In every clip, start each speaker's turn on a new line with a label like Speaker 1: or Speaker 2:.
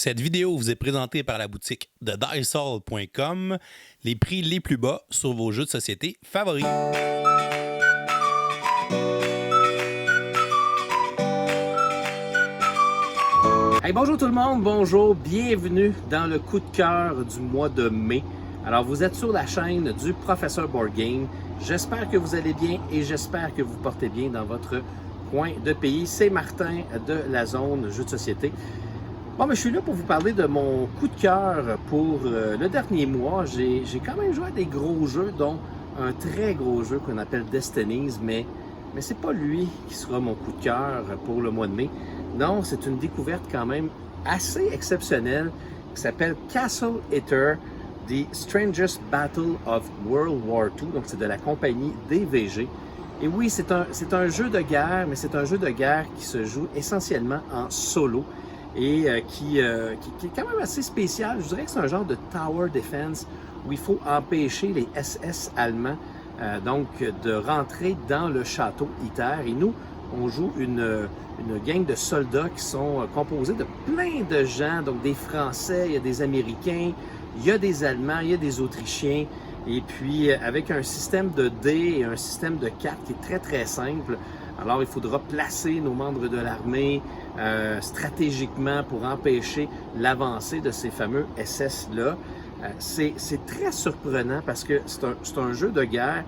Speaker 1: Cette vidéo vous est présentée par la boutique de Diceall.com, les prix les plus bas sur vos jeux de société favoris.
Speaker 2: Hey, bonjour tout le monde, bonjour, bienvenue dans le coup de cœur du mois de mai. Alors vous êtes sur la chaîne du Professeur Board Game. J'espère que vous allez bien et j'espère que vous portez bien dans votre coin de pays. C'est Martin de la zone Jeux de société. Bon, je suis là pour vous parler de mon coup de cœur pour le dernier mois. J'ai quand même joué à des gros jeux, dont un très gros jeu qu'on appelle Destinies, mais c'est pas lui qui sera mon coup de cœur pour le mois de mai. Non, c'est une découverte quand même assez exceptionnelle qui s'appelle Castle Eater, The Strangest Battle of World War II. Donc, c'est de la compagnie DVG. Et oui, c'est un jeu de guerre, mais c'est un jeu de guerre qui se joue essentiellement en solo et qui est quand même assez spécial. Je dirais que c'est un genre de tower defense où il faut empêcher les SS allemands donc de rentrer dans le château Eater. Et nous, on joue une gang de soldats qui sont composés de plein de gens, donc des Français, il y a des Américains, il y a des Allemands, il y a des Autrichiens, et puis avec un système de dés et un système de cartes qui est très très simple. Alors il faudra placer nos membres de l'armée stratégiquement pour empêcher l'avancée de ces fameux SS-là. C'est très surprenant parce que c'est un jeu de guerre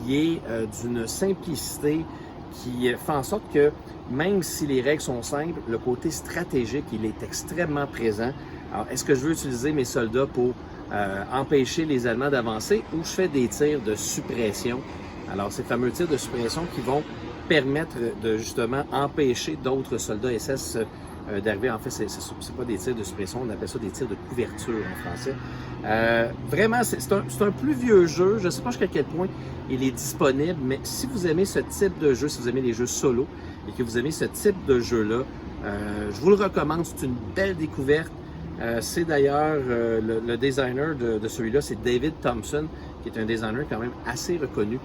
Speaker 2: qui est d'une simplicité qui fait en sorte que même si les règles sont simples, le côté stratégique, il est extrêmement présent. Alors, est-ce que je veux utiliser mes soldats pour empêcher les Allemands d'avancer ou je fais des tirs de suppression? Alors, ces fameux tirs de suppression qui vont permettre de justement empêcher d'autres soldats SS d'arriver. En fait, c'est pas des tirs de suppression, on appelle ça des tirs de couverture en français. Vraiment, c'est un plus vieux jeu. Je ne sais pas jusqu'à quel point il est disponible, mais si vous aimez ce type de jeu, si vous aimez les jeux solo et que vous aimez ce type de jeu-là, je vous le recommande. C'est une belle découverte. C'est d'ailleurs le designer de celui-là, c'est David Thompson, qui est un designer quand même assez reconnu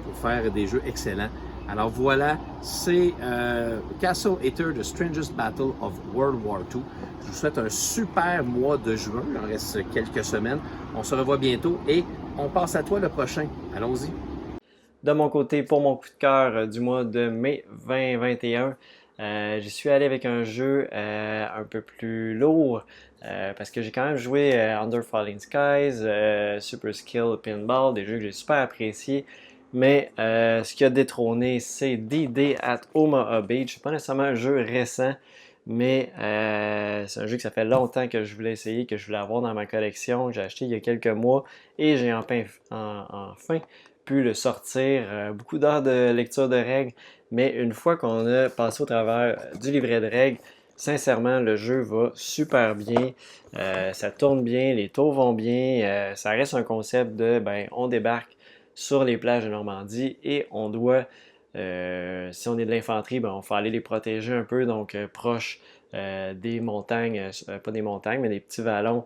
Speaker 2: pour faire des jeux excellents. Alors voilà, c'est Castle Eater, The Strangest Battle of World War II. Je vous souhaite un super mois de juin. Il en reste quelques semaines. On se revoit bientôt et on passe à toi le prochain. Allons-y.
Speaker 3: De mon côté, pour mon coup de cœur du mois de mai 2021, je suis allé avec un jeu un peu plus lourd parce que j'ai quand même joué Under Falling Skies, Super Skill Pinball, des jeux que j'ai super appréciés. Mais ce qui a détrôné, c'est D-Day at Omaha Beach. C'est pas nécessairement un jeu récent, mais c'est un jeu que ça fait longtemps que je voulais essayer, que je voulais avoir dans ma collection. J'ai acheté il y a quelques mois et j'ai enfin pu le sortir. Beaucoup d'heures de lecture de règles, mais une fois qu'on a passé au travers du livret de règles, sincèrement, le jeu va super bien. Ça tourne bien, les tours vont bien. Ça reste un concept de, on débarque sur les plages de Normandie et on doit, si on est de l'infanterie, on faut aller les protéger un peu, donc proche des montagnes, pas des montagnes, mais des petits vallons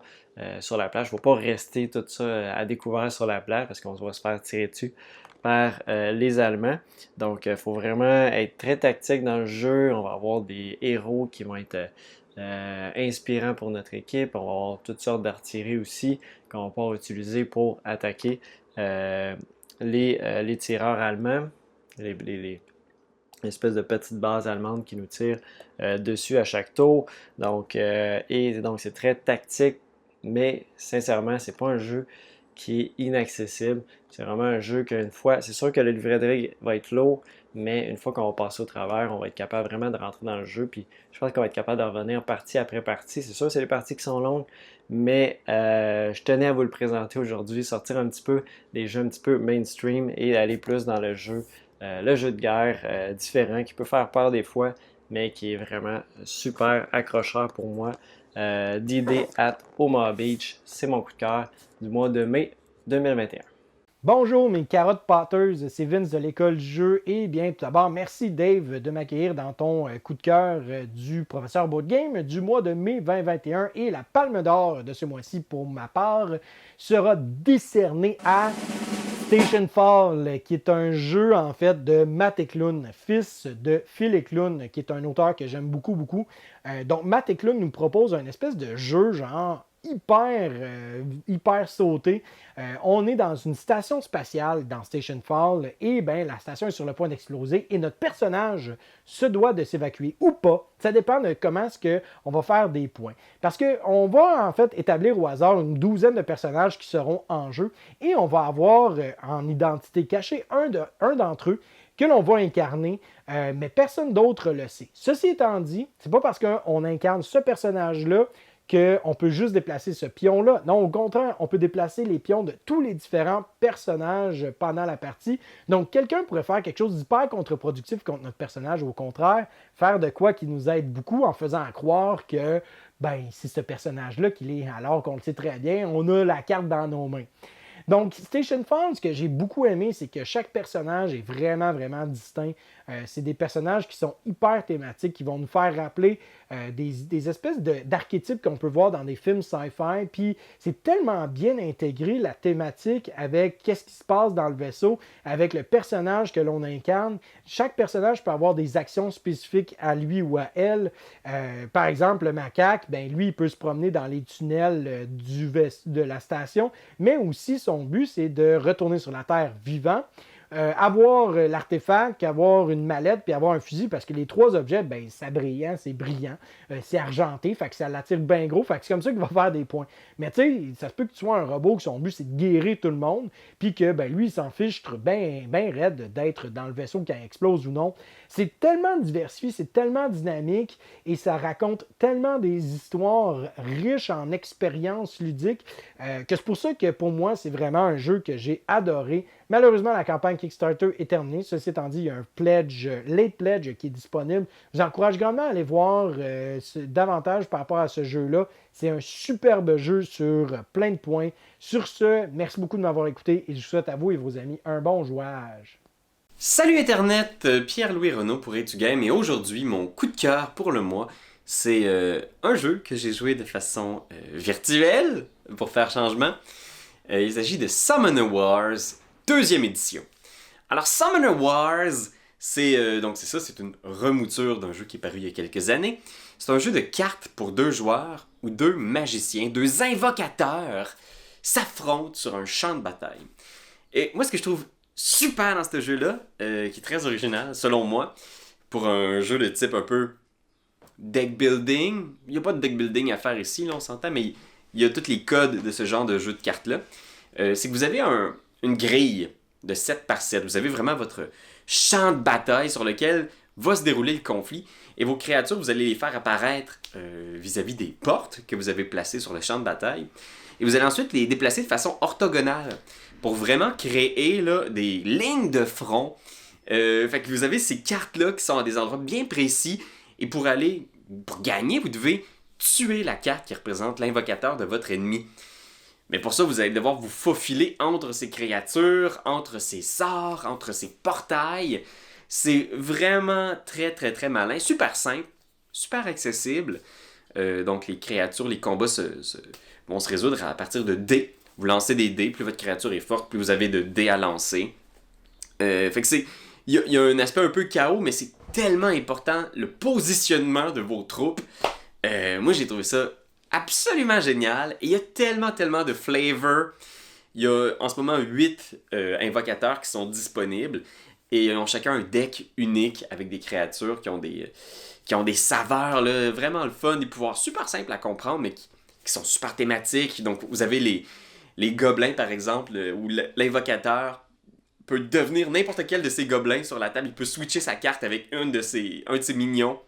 Speaker 3: sur la plage. Il ne faut pas rester tout ça à découvert sur la plage parce qu'on va se faire tirer dessus par les Allemands. Donc, il faut vraiment être très tactique dans le jeu. On va avoir des héros qui vont être inspirants pour notre équipe. On va avoir toutes sortes d'artillerie aussi qu'on va pouvoir utiliser pour attaquer les tireurs allemands, les espèces de petites bases allemandes qui nous tirent dessus à chaque tour. Donc, c'est très tactique, mais sincèrement, c'est pas un jeu qui est inaccessible. C'est vraiment un jeu qu'une fois, c'est sûr que le livret de règles va être lourd, mais une fois qu'on va passer au travers, on va être capable vraiment de rentrer dans le jeu. Puis je pense qu'on va être capable de revenir partie après partie. C'est sûr, c'est les parties qui sont longues, mais je tenais à vous le présenter aujourd'hui, sortir un petit peu des jeux un petit peu mainstream et aller plus dans le jeu de guerre différent qui peut faire peur des fois, mais qui est vraiment super accrocheur pour moi. D-Day at Omaha Beach, c'est mon coup de cœur du mois de mai 2021.
Speaker 4: Bonjour mes carottes Potters, c'est Vince de l'école du jeu et bien tout d'abord merci Dave de m'accueillir dans ton coup de cœur du professeur Board Game du mois de mai 2021 et la palme d'or de ce mois-ci pour ma part sera décernée à Station Fall, qui est un jeu en fait de Matt Eklund, fils de Phil Eklund, qui est un auteur que j'aime beaucoup, beaucoup. Donc Matt Eklund nous propose un espèce de jeu genre hyper sauté. On est dans une station spatiale dans Station Fall et ben, la station est sur le point d'exploser et notre personnage se doit de s'évacuer ou pas. Ça dépend de comment est-ce qu'on va faire des points. Parce qu'on va en fait établir au hasard une douzaine de personnages qui seront en jeu et on va avoir en identité cachée un d'entre eux que l'on va incarner, mais personne d'autre le sait. Ceci étant dit, c'est pas parce qu'on incarne ce personnage-là qu'on peut juste déplacer ce pion-là. Non, au contraire, on peut déplacer les pions de tous les différents personnages pendant la partie. Donc, quelqu'un pourrait faire quelque chose d'hyper contre-productif contre notre personnage, ou au contraire, faire de quoi qui nous aide beaucoup en faisant croire que ben, c'est ce personnage-là qu'il est, alors qu'on le sait très bien, on a la carte dans nos mains. Donc, Station Fall, ce que j'ai beaucoup aimé, c'est que chaque personnage est vraiment, vraiment distinct. C'est des personnages qui sont hyper thématiques, qui vont nous faire rappeler des espèces d'archétypes qu'on peut voir dans des films sci-fi. Puis, c'est tellement bien intégré, la thématique, avec qu'est-ce qui se passe dans le vaisseau, avec le personnage que l'on incarne. Chaque personnage peut avoir des actions spécifiques à lui ou à elle. Par exemple, le macaque, ben, lui, il peut se promener dans les tunnels de la station, mais aussi son but, c'est de retourner sur la Terre vivant. Avoir l'artefact, avoir une mallette, puis avoir un fusil, parce que les trois objets, ben, c'est brillant, c'est argenté, fait que ça l'attire bien gros, fait que c'est comme ça qu'il va faire des points. Mais tu sais, ça se peut que tu sois un robot, que son but c'est de guérir tout le monde, puis que ben, lui, il s'en fiche bien raide d'être dans le vaisseau quand il explose ou non. C'est tellement diversifié, c'est tellement dynamique, et ça raconte tellement des histoires riches en expériences ludiques, que c'est pour ça que pour moi, c'est vraiment un jeu que j'ai adoré. Malheureusement, la campagne Kickstarter est terminée. Ceci étant dit, il y a un late pledge qui est disponible. Je vous encourage grandement à aller voir davantage par rapport à ce jeu-là. C'est un superbe jeu sur plein de points. Sur ce, merci beaucoup de m'avoir écouté et je vous souhaite à vous et vos amis un bon jouage.
Speaker 5: Salut Internet, Pierre-Louis Renaud pour A2Game et aujourd'hui, mon coup de cœur pour le mois, c'est un jeu que j'ai joué de façon virtuelle pour faire changement. Il s'agit de Summoner Wars, deuxième édition. Alors Summoner Wars, c'est une remouture d'un jeu qui est paru il y a quelques années. C'est un jeu de cartes pour 2 joueurs où 2 magiciens, 2 invocateurs s'affrontent sur un champ de bataille. Et moi, ce que je trouve super dans ce jeu-là, qui est très original, selon moi, pour un jeu de type un peu deck building. Il n'y a pas de deck building à faire ici, là, on s'entend, mais il y a tous les codes de ce genre de jeu de cartes-là. C'est que vous avez une grille de 7 par 7. Vous avez vraiment votre champ de bataille sur lequel va se dérouler le conflit. Et vos créatures, vous allez les faire apparaître vis-à-vis des portes que vous avez placées sur le champ de bataille. Et vous allez ensuite les déplacer de façon orthogonale pour vraiment créer là, des lignes de front. Fait que vous avez ces cartes-là qui sont à des endroits bien précis. Et pour gagner, vous devez tuer la carte qui représente l'invocateur de votre ennemi. Mais pour ça, vous allez devoir vous faufiler entre ces créatures, entre ces sorts, entre ces portails. C'est vraiment très, très, très malin. Super simple, super accessible. Donc, les créatures, les combats vont se résoudre à partir de dés. Vous lancez des dés, plus votre créature est forte, plus vous avez de dés à lancer. Fait que il y a un aspect un peu chaos, mais c'est tellement important, le positionnement de vos troupes. Moi, j'ai trouvé ça absolument génial. Et il y a tellement de flavor. Il y a en ce moment 8 invocateurs qui sont disponibles. Et ils ont chacun un deck unique avec des créatures qui ont des saveurs là, vraiment le fun, des pouvoirs super simples à comprendre, mais qui sont super thématiques. Donc, vous avez les gobelins, par exemple, où l'invocateur peut devenir n'importe quel de ces gobelins sur la table. Il peut switcher sa carte avec un de ses mignons.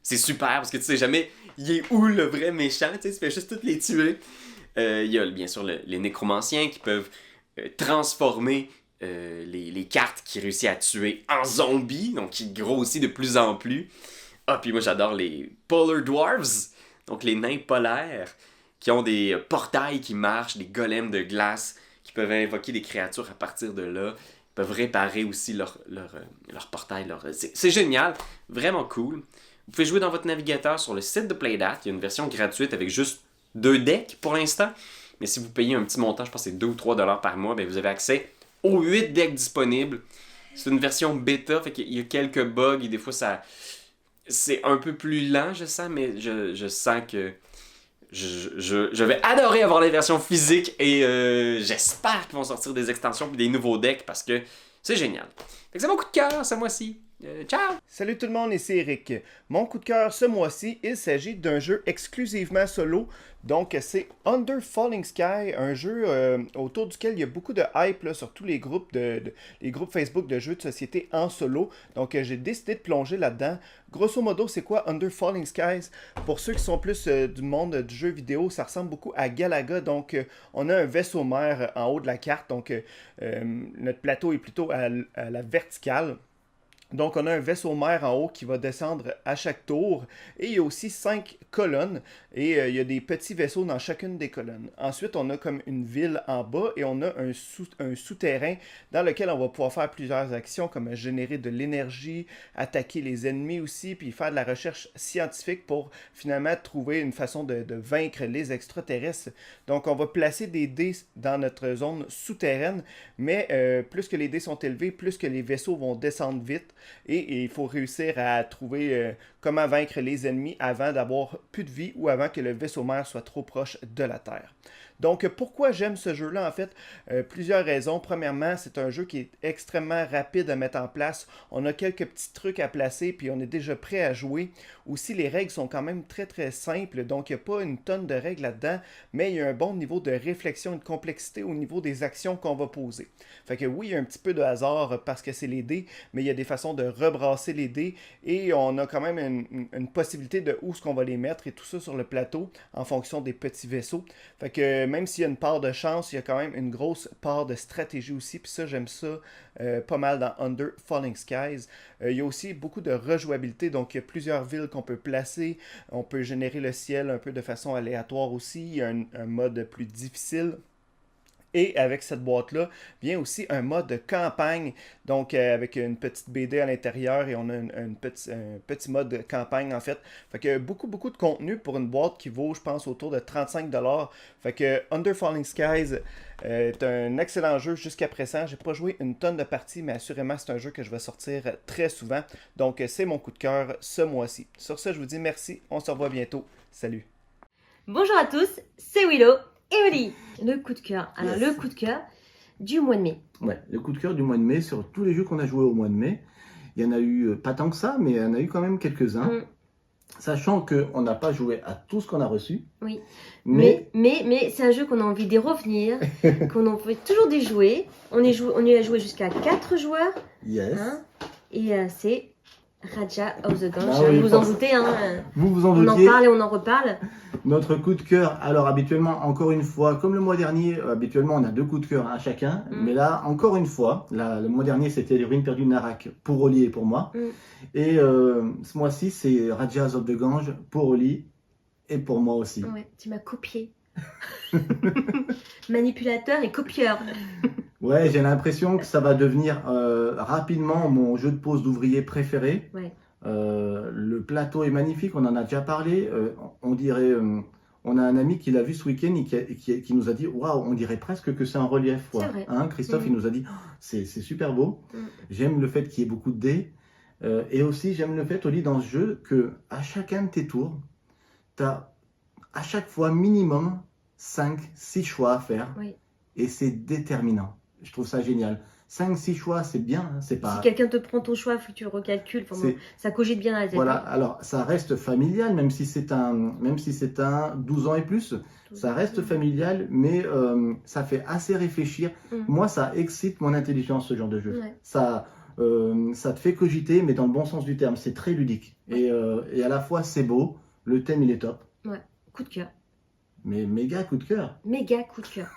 Speaker 5: C'est super, parce que tu sais jamais il est où le vrai méchant, tu fais juste toutes les tuer. Il y a bien sûr les nécromanciens qui peuvent transformer les cartes qu'il réussit à tuer en zombies, donc qui grossit de plus en plus. Ah, puis moi j'adore les Polar Dwarves, donc les nains polaires, qui ont des portails qui marchent, des golems de glace, qui peuvent invoquer des créatures à partir de là. Ils peuvent réparer aussi leur portail. C'est génial, vraiment cool. Vous pouvez jouer dans votre navigateur sur le site de Playdat. Il y a une version gratuite avec juste 2 decks pour l'instant. Mais si vous payez un petit montant, je pense que c'est 2 ou 3 $ par mois, bien, vous avez accès aux 8 decks disponibles. C'est une version bêta, fait qu'il y a quelques bugs et des fois c'est un peu plus lent, je sens, mais je sens que je vais adorer avoir les versions physiques et j'espère qu'ils vont sortir des extensions et des nouveaux decks parce que c'est génial. Fait que c'est mon coup de cœur ce mois-ci. Ciao!
Speaker 6: Salut tout le monde, ici Eric. Mon coup de cœur ce mois-ci, il s'agit d'un jeu exclusivement solo. Donc c'est Under Falling Sky, un jeu autour duquel il y a beaucoup de hype là, sur tous les groupes les groupes Facebook de jeux de société en solo. Donc j'ai décidé de plonger là-dedans. Grosso modo, c'est quoi Under Falling Skies? Pour ceux qui sont plus du monde du jeu vidéo, ça ressemble beaucoup à Galaga. Donc on a un vaisseau mère en haut de la carte. Donc notre plateau est plutôt à la verticale. Donc, on a un vaisseau mère en haut qui va descendre à chaque tour. Et il y a aussi 5 colonnes. Et il y a des petits vaisseaux dans chacune des colonnes. Ensuite, on a comme une ville en bas. Et on a un souterrain dans lequel on va pouvoir faire plusieurs actions comme générer de l'énergie, attaquer les ennemis aussi, puis faire de la recherche scientifique pour finalement trouver une façon de vaincre les extraterrestres. Donc, on va placer des dés dans notre zone souterraine. Mais plus que les dés sont élevés, plus que les vaisseaux vont descendre vite. Et il faut réussir à trouver comment vaincre les ennemis avant d'avoir plus de vie ou avant que le vaisseau mère soit trop proche de la Terre. Donc, pourquoi j'aime ce jeu-là? En fait, plusieurs raisons. Premièrement, c'est un jeu qui est extrêmement rapide à mettre en place. On a quelques petits trucs à placer, puis on est déjà prêt à jouer. Aussi, les règles sont quand même très, très simples. Donc, il n'y a pas une tonne de règles là-dedans, mais il y a un bon niveau de réflexion et de complexité au niveau des actions qu'on va poser. Fait que oui, il y a un petit peu de hasard parce que c'est les dés, mais il y a des façons de rebrasser les dés et on a quand même une possibilité de où est-ce qu'on va les mettre et tout ça sur le plateau en fonction des petits vaisseaux. Fait que même s'il y a une part de chance, il y a quand même une grosse part de stratégie aussi. Puis ça, j'aime ça pas mal dans Under Falling Skies. Il y a aussi beaucoup de rejouabilité. Donc, il y a plusieurs villes qu'on peut placer. On peut générer le ciel un peu de façon aléatoire aussi. Il y a un mode plus difficile. Et avec cette boîte-là, vient aussi un mode de campagne, donc avec une petite BD à l'intérieur et on a un petit mode de campagne en fait. Fait que beaucoup de contenu pour une boîte qui vaut, je pense, autour de 35$. Fait que Under Falling Skies est un excellent jeu jusqu'à présent. J'ai pas joué une tonne de parties, mais assurément c'est un jeu que je vais sortir très souvent. Donc c'est mon coup de cœur ce mois-ci. Sur ce, je vous dis merci, on se revoit bientôt. Salut!
Speaker 7: Bonjour à tous, c'est Willow et Oli. Le coup de cœur. Alors, le coup de cœur du mois de mai.
Speaker 8: Ouais, le coup de cœur du mois de mai sur tous les jeux qu'on a joués au mois de mai. Il y en a eu pas tant que ça, mais il y en a eu quand même quelques-uns. Sachant qu'on n'a pas joué à tout ce qu'on a reçu.
Speaker 7: Oui. Mais c'est un jeu qu'on a envie d'y revenir, qu'on a envie toujours d'y jouer. On y a joué jusqu'à 4 joueurs.
Speaker 8: Yes.
Speaker 7: Hein, et c'est Raja of the Gange.
Speaker 8: Ah oui,
Speaker 7: vous en doutez, hein.
Speaker 8: Vous en
Speaker 7: on
Speaker 8: doutiez.
Speaker 7: en parle et on en reparle.
Speaker 8: Notre coup de cœur, alors habituellement, encore une fois, comme le mois dernier, habituellement on a 2 coups de cœur à chacun. Mais là, encore une fois, le mois dernier c'était les ruines perdues de Narak pour Oli et pour moi. Et ce mois-ci c'est Rajas of the Gange pour Oli et pour moi aussi.
Speaker 7: Ouais, tu m'as copié. Manipulateur et copieur.
Speaker 8: Ouais, j'ai l'impression que ça va devenir rapidement mon jeu de pose d'ouvrier préféré.
Speaker 7: Ouais.
Speaker 8: Le plateau est magnifique, on en a déjà parlé. On dirait, on a un ami qui l'a vu ce week-end et qui nous a dit waouh, on dirait presque que c'est un relief.
Speaker 7: C'est vrai.
Speaker 8: Hein, Christophe, il nous a dit oh, c'est super beau. J'aime le fait qu'il y ait beaucoup de dés. Et aussi, j'aime le fait, Oli, dans ce jeu, que à chacun de tes tours, tu as à chaque fois minimum 5-6 choix à faire.
Speaker 7: Oui.
Speaker 8: Et c'est déterminant. Je trouve ça génial. 5-6 choix, c'est bien. Hein, c'est pas...
Speaker 7: Si quelqu'un te prend ton choix, il faut que tu recalcules. Enfin, ça cogite bien dans la tête.
Speaker 8: Voilà, alors ça reste familial, même si c'est un 12 ans et plus. Ça reste familial, mais ça fait assez réfléchir. Moi, ça excite mon intelligence, ce genre de jeu.
Speaker 7: Ouais.
Speaker 8: Ça te fait cogiter, mais dans le bon sens du terme. C'est très ludique. Et à la fois, c'est beau. Le thème, il est top.
Speaker 7: Ouais, coup de cœur.
Speaker 8: Mais méga coup de cœur.
Speaker 7: Méga coup de cœur.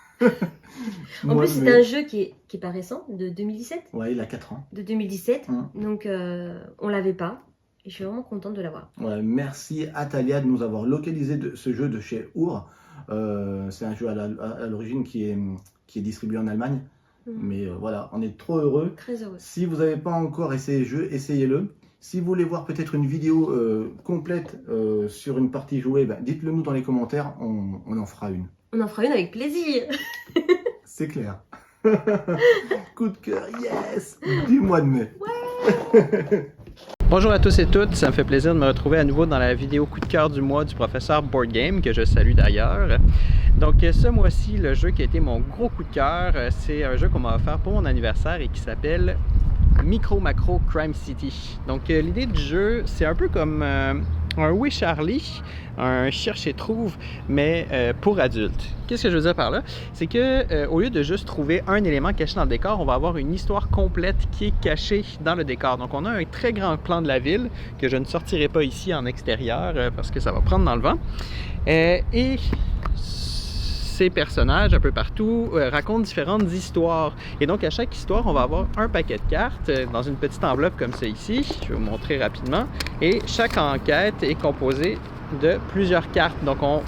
Speaker 7: En
Speaker 8: Moi,
Speaker 7: plus, c'est un jeu qui est pas récent, de 2017.
Speaker 8: Ouais, il a 4 ans.
Speaker 7: De 2017. Donc, on l'avait pas. Et je suis vraiment contente de l'avoir.
Speaker 8: Ouais, merci à Talia de nous avoir localisé ce jeu de chez Our. C'est un jeu à l'origine qui est distribué en Allemagne. Mais voilà, on est trop heureux.
Speaker 7: Très heureux.
Speaker 8: Si vous n'avez pas encore essayé le jeu, essayez-le. Si vous voulez voir peut-être une vidéo complète sur une partie jouée, dites-le nous dans les commentaires, on en fera une.
Speaker 7: On en fera une avec plaisir.
Speaker 8: C'est clair. Coup de cœur, yes! Du mois de mai.
Speaker 3: Bonjour à tous et toutes, ça me fait plaisir de me retrouver à nouveau dans la vidéo coup de cœur du mois du professeur Board Game, que je salue d'ailleurs. Donc ce mois-ci, le jeu qui a été mon gros coup de cœur, c'est un jeu qu'on m'a offert pour mon anniversaire et qui s'appelle Micro Macro Crime City. Donc l'idée du jeu, c'est un peu comme un Oui Charlie, un cherche et trouve, mais pour adultes. Qu'est-ce que je veux dire par là? C'est que au lieu de juste trouver un élément caché dans le décor, on va avoir une histoire complète qui est cachée dans le décor. Donc on a un très grand plan de la ville que je ne sortirai pas ici en extérieur parce que ça va prendre dans le vent. Et ces personnages un peu partout racontent différentes histoires. Et donc à chaque histoire, on va avoir un paquet de cartes dans une petite enveloppe comme ça ici. Je vais vous montrer rapidement. Et chaque enquête est composée de plusieurs cartes. Donc on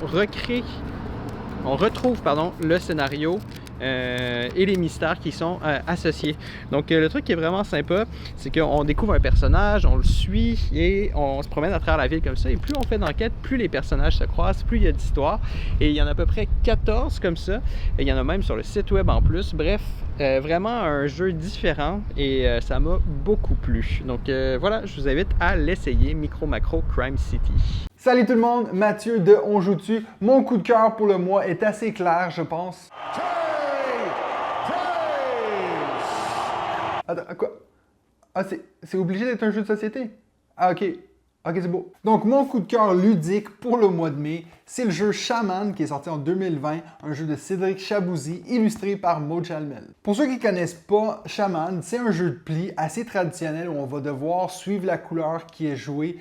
Speaker 3: retrouve le scénario et les mystères qui sont associés. Donc le truc qui est vraiment sympa, c'est qu'on découvre un personnage, on le suit et on se promène à travers la ville comme ça. Et plus on fait d'enquête, plus les personnages se croisent, plus il y a d'histoires. Et il y en a à peu près 14 comme ça. Et il y en a même sur le site web en plus. Bref, vraiment un jeu différent et ça m'a beaucoup plu. Donc voilà, je vous invite à l'essayer, Micro Macro Crime City.
Speaker 9: Salut tout le monde, Mathieu de On Joue-tu. Mon coup de cœur pour le mois est assez clair, je pense. Attends, quoi? Ah, c'est obligé d'être un jeu de société? Ah, ok. Ok, c'est beau. Donc, mon coup de cœur ludique pour le mois de mai, c'est le jeu Shaman qui est sorti en 2020, un jeu de Cédric Chabouzy illustré par Maud Chalmel. Pour ceux qui ne connaissent pas, Shaman, c'est un jeu de pli assez traditionnel où on va devoir suivre la couleur qui est jouée.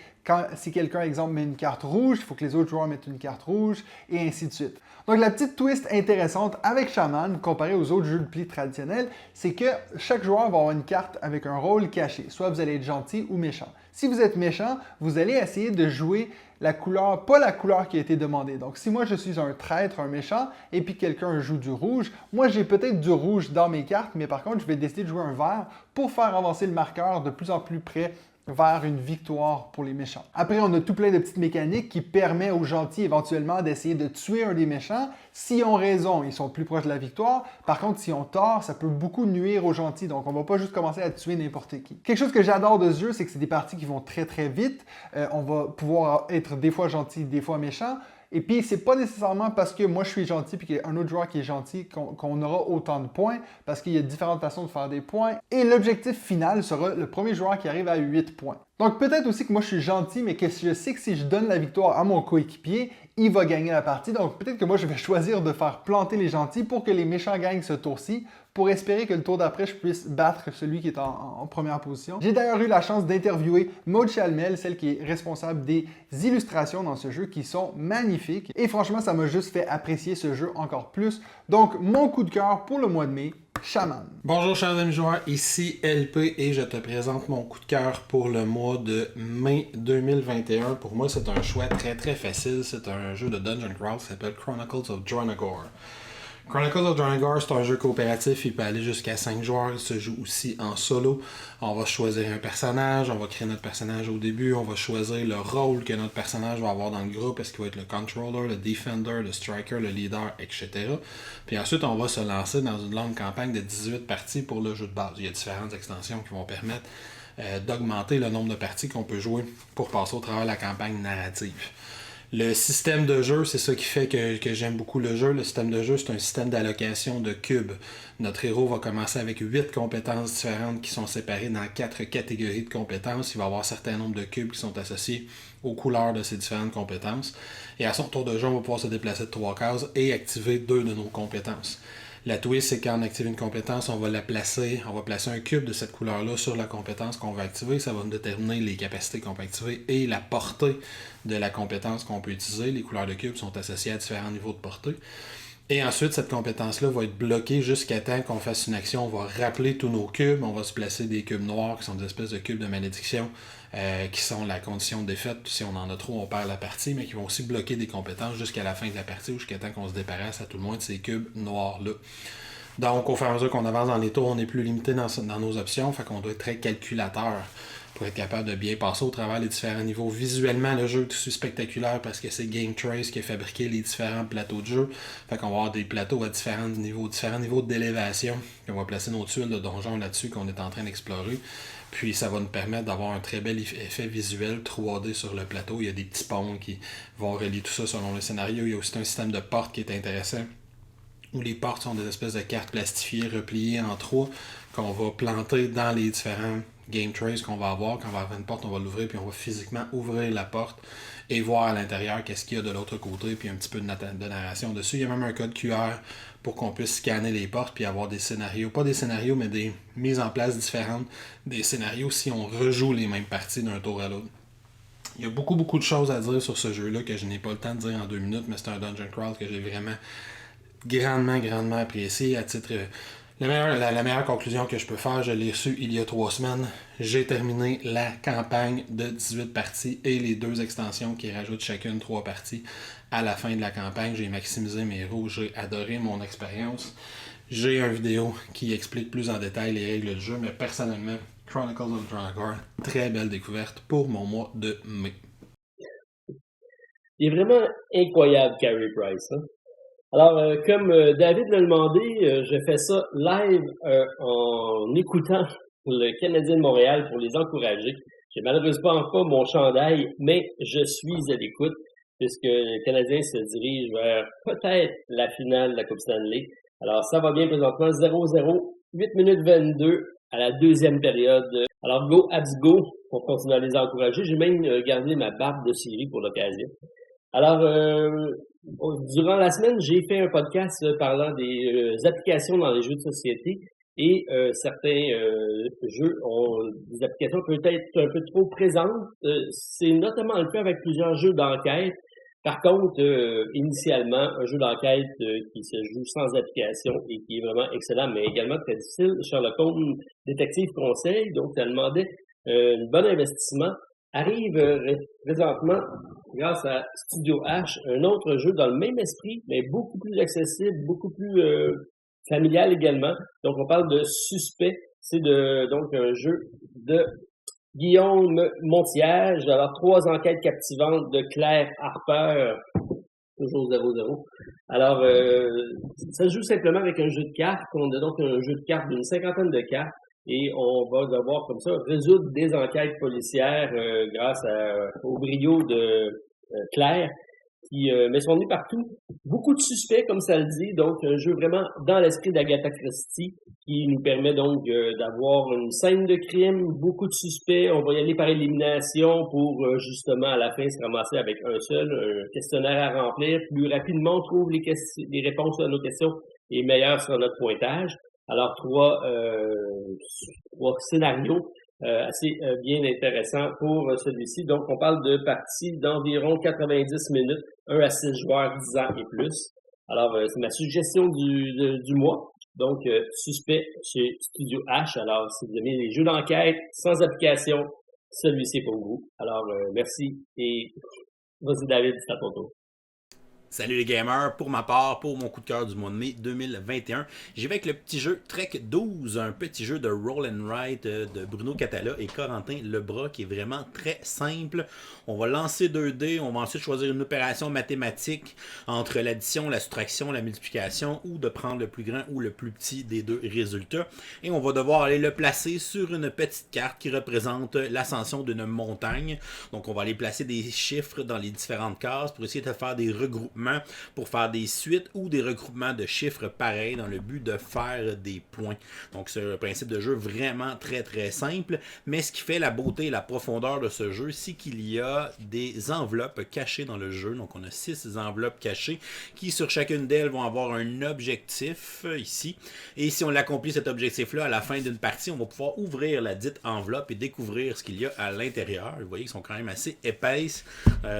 Speaker 9: Si quelqu'un, exemple, met une carte rouge, il faut que les autres joueurs mettent une carte rouge, et ainsi de suite. Donc, la petite twist intéressante avec Shaman, comparé aux autres jeux de pli traditionnels, c'est que chaque joueur va avoir une carte avec un rôle caché. Soit vous allez être gentil ou méchant. Si vous êtes méchant, vous allez essayer de jouer la couleur, pas la couleur qui a été demandée. Donc, si moi je suis un traître, un méchant, et puis quelqu'un joue du rouge, moi j'ai peut-être du rouge dans mes cartes, mais par contre, je vais décider de jouer un vert pour faire avancer le marqueur de plus en plus près vers une victoire pour les méchants. Après, on a tout plein de petites mécaniques qui permettent aux gentils éventuellement d'essayer de tuer un des méchants. S'ils ont raison, ils sont plus proches de la victoire. Par contre, s'ils ont tort, ça peut beaucoup nuire aux gentils. Donc, on va pas juste commencer à tuer n'importe qui. Quelque chose que j'adore de ce jeu, c'est que c'est des parties qui vont très très vite. On va pouvoir être des fois gentil, des fois méchant. Et puis, c'est pas nécessairement parce que moi je suis gentil puis qu'il y a un autre joueur qui est gentil qu'on aura autant de points, parce qu'il y a différentes façons de faire des points. Et l'objectif final sera le premier joueur qui arrive à 8 points. Donc peut-être aussi que moi je suis gentil, mais que je sais que si je donne la victoire à mon coéquipier, il va gagner la partie. Donc peut-être que moi je vais choisir de faire planter les gentils pour que les méchants gagnent ce tour-ci, pour espérer que le tour d'après, je puisse battre celui qui est en première position. J'ai d'ailleurs eu la chance d'interviewer Maud Chalmel, celle qui est responsable des illustrations dans ce jeu, qui sont magnifiques. Et franchement, ça m'a juste fait apprécier ce jeu encore plus. Donc, mon coup de cœur pour le mois de mai, Shaman.
Speaker 10: Bonjour chers amis joueurs, ici LP et je te présente mon coup de cœur pour le mois de mai 2021. Pour moi, c'est un choix très très facile. C'est un jeu de Dungeon Crawl qui s'appelle Chronicles of Dronagor. Chronicles of Dronagor, c'est un jeu coopératif, il peut aller jusqu'à 5 joueurs, il se joue aussi en solo. On va choisir un personnage, on va créer notre personnage au début, on va choisir le rôle que notre personnage va avoir dans le groupe, est-ce qu'il va être le controller, le defender, le striker, le leader, etc. Puis ensuite, on va se lancer dans une longue campagne de 18 parties pour le jeu de base. Il y a différentes extensions qui vont permettre d'augmenter le nombre de parties qu'on peut jouer pour passer au travers de la campagne narrative. Le système de jeu, c'est ça qui fait que j'aime beaucoup le jeu. Le système de jeu, c'est un système d'allocation de cubes. Notre héros va commencer avec 8 compétences différentes qui sont séparées dans 4 catégories de compétences. Il va avoir un certain nombre de cubes qui sont associés aux couleurs de ces différentes compétences. Et à son tour de jeu, on va pouvoir se déplacer de 3 cases et activer 2 de nos compétences. La twist, c'est quand on active une compétence, on va placer un cube de cette couleur-là sur la compétence qu'on va activer. Ça va nous déterminer les capacités qu'on peut activer et la portée de la compétence qu'on peut utiliser. Les couleurs de cubes sont associées à différents niveaux de portée. Et ensuite, cette compétence-là va être bloquée jusqu'à temps qu'on fasse une action. On va rappeler tous nos cubes. On va se placer des cubes noirs qui sont des espèces de cubes de malédiction qui sont la condition de défaite. Si on en a trop, on perd la partie, mais qui vont aussi bloquer des compétences jusqu'à la fin de la partie ou jusqu'à temps qu'on se débarrasse à tout le moins de ces cubes noirs-là. Donc, au fur et à mesure qu'on avance dans les tours, on est plus limité dans nos options. Fait qu'on doit être très calculateur. pour être capable de bien passer au travers des différents niveaux. Visuellement, le jeu est aussi spectaculaire parce que c'est Game Trace qui a fabriqué les différents plateaux de jeu. Fait qu'on va avoir des plateaux à différents niveaux d'élévation. On va placer nos tuiles de donjon là-dessus qu'on est en train d'explorer. Puis ça va nous permettre d'avoir un très bel effet visuel 3D sur le plateau. Il y a des petits ponts qui vont relier tout ça selon le scénario. Il y a aussi un système de portes qui est intéressant, où les portes sont des espèces de cartes plastifiées repliées en trois qu'on va planter dans les différents game trays qu'on va avoir. Quand on va avoir une porte, on va l'ouvrir, puis on va physiquement ouvrir la porte et voir à l'intérieur qu'est-ce qu'il y a de l'autre côté, puis un petit peu de narration dessus. Il y a même un code QR pour qu'on puisse scanner les portes puis avoir des scénarios. Pas des scénarios, mais des mises en place différentes des scénarios si on rejoue les mêmes parties d'un tour à l'autre. Il y a beaucoup de choses à dire sur ce jeu-là que je n'ai pas le temps de dire en 2 minutes, mais c'est un dungeon crawl que j'ai vraiment grandement apprécié. À titre, la meilleure conclusion que je peux faire, je l'ai reçue il y a 3 semaines. J'ai terminé la campagne de 18 parties et les 2 extensions qui rajoutent chacune 3 parties à la fin de la campagne. J'ai maximisé mes héros, j'ai adoré mon expérience. J'ai une vidéo qui explique plus en détail les règles du jeu, mais personnellement, Chronicles of Dronagor, très belle découverte pour mon mois de mai.
Speaker 11: Il est vraiment incroyable, Carey Price. Hein? Alors, comme David l'a demandé, je fais ça live en écoutant le Canadien de Montréal pour les encourager. J'ai malheureusement pas mon chandail, mais je suis à l'écoute puisque le Canadien se dirige vers peut-être la finale de la Coupe Stanley. Alors, ça va bien présentement, 0-0, 8 minutes 22 à la 2e période. Alors, go, Habs, go, pour continuer à les encourager. J'ai même gardé ma barbe de Syrie pour l'occasion. Alors, durant la semaine, j'ai fait un podcast parlant des applications dans les jeux de société et certains jeux ont des applications peut-être un peu trop présentes. C'est notamment le cas avec plusieurs jeux d'enquête. Par contre, initialement, un jeu d'enquête qui se joue sans application et qui est vraiment excellent, mais également très difficile, Sherlock Holmes Détective Conseil, donc ça demandait un bon investissement, arrive présentement, grâce à Studio H, un autre jeu dans le même esprit, mais beaucoup plus accessible, beaucoup plus familial également. Donc, on parle de Suspect. C'est donc un jeu de Guillaume Montiage. Alors, 3 enquêtes captivantes de Claire Harper. Toujours 0-0. Alors, ça se joue simplement avec un jeu de cartes. On a donc un jeu de cartes d'une 50aine de cartes. Et on va devoir, comme ça, résoudre des enquêtes policières grâce au brio de Claire, qui met son nez partout. Beaucoup de suspects, comme ça le dit, donc un jeu vraiment dans l'esprit d'Agatha Christie, qui nous permet donc d'avoir une scène de crime, beaucoup de suspects. On va y aller par élimination pour justement à la fin se ramasser avec un questionnaire à remplir. Plus rapidement on trouve les réponses à nos questions et meilleur sera notre pointage. Alors, 3 scénarios assez bien intéressants pour celui-ci. Donc, on parle de parties d'environ 90 minutes, 1 à 6 joueurs, 10 ans et plus. Alors, c'est ma suggestion du mois. Donc, Suspect chez Studio H. Alors, si vous aimez les jeux d'enquête sans application, celui-ci est pour vous. Alors, merci et vas-y David, c'est à ton tour.
Speaker 1: Salut les gamers, pour ma part, pour mon coup de cœur du mois de mai 2021, j'y vais avec le petit jeu Trek 12, un petit jeu de roll and write de Bruno Catala et Corentin Lebras qui est vraiment très simple. On va lancer 2 dés, on va ensuite choisir une opération mathématique entre l'addition, la soustraction, la multiplication ou de prendre le plus grand ou le plus petit des 2 résultats. Et on va devoir aller le placer sur une petite carte qui représente l'ascension d'une montagne. Donc on va aller placer des chiffres dans les différentes cases pour essayer de faire des regroupements, pour faire des suites ou des regroupements de chiffres pareils dans le but de faire des points. Donc c'est un principe de jeu vraiment très très simple, mais ce qui fait la beauté et la profondeur de ce jeu, c'est qu'il y a des enveloppes cachées dans le jeu. Donc on a 6 enveloppes cachées qui sur chacune d'elles vont avoir un objectif ici. Et si on l'accomplit cet objectif-là à la fin d'une partie, on va pouvoir ouvrir la dite enveloppe et découvrir ce qu'il y a à l'intérieur. Vous voyez qu'ils sont quand même assez épaisses.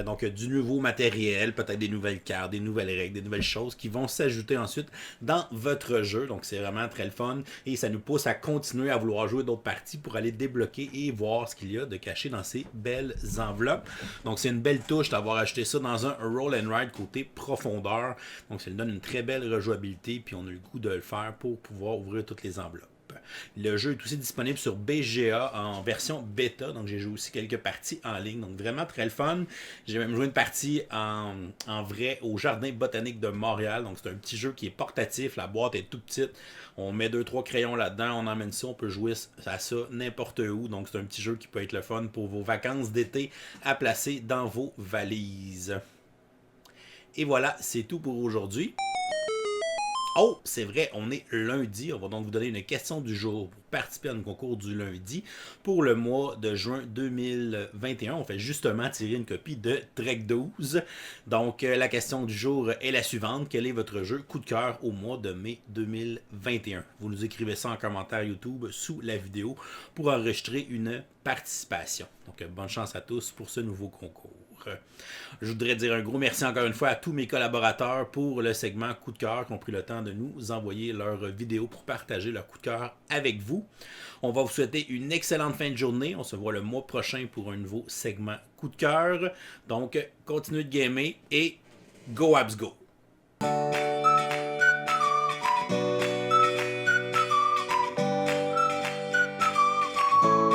Speaker 1: Donc du nouveau matériel, peut-être des nouvelles cartes, des nouvelles règles, des nouvelles choses qui vont s'ajouter ensuite dans votre jeu. Donc c'est vraiment très le fun et ça nous pousse à continuer à vouloir jouer d'autres parties pour aller débloquer et voir ce qu'il y a de caché dans ces belles enveloppes. Donc c'est une belle touche d'avoir acheté ça dans un roll and ride côté profondeur. Donc ça lui donne une très belle rejouabilité puis on a le goût de le faire pour pouvoir ouvrir toutes les enveloppes. Le jeu est aussi disponible sur BGA en version bêta, donc j'ai joué aussi quelques parties en ligne, donc vraiment très le fun. J'ai même joué une partie en vrai au Jardin botanique de Montréal, donc c'est un petit jeu qui est portatif, la boîte est toute petite, on met 2-3 crayons là-dedans, on emmène ça, on peut jouer à ça n'importe où, donc c'est un petit jeu qui peut être le fun pour vos vacances d'été à placer dans vos valises. Et voilà, c'est tout pour aujourd'hui. Oh, c'est vrai, on est lundi. On va donc vous donner une question du jour pour participer à notre concours du lundi pour le mois de juin 2021. On fait justement tirer une copie de Trek 12. Donc, la question du jour est la suivante. Quel est votre jeu coup de cœur au mois de mai 2021? Vous nous écrivez ça en commentaire YouTube sous la vidéo pour enregistrer une participation. Donc, bonne chance à tous pour ce nouveau concours. Je voudrais dire un gros merci encore une fois à tous mes collaborateurs pour le segment coup de cœur qui ont pris le temps de nous envoyer leurs vidéos pour partager leur coup de cœur avec vous. On va vous souhaiter une excellente fin de journée. On se voit le mois prochain pour un nouveau segment coup de cœur. Donc, continuez de gamer et go Habs go!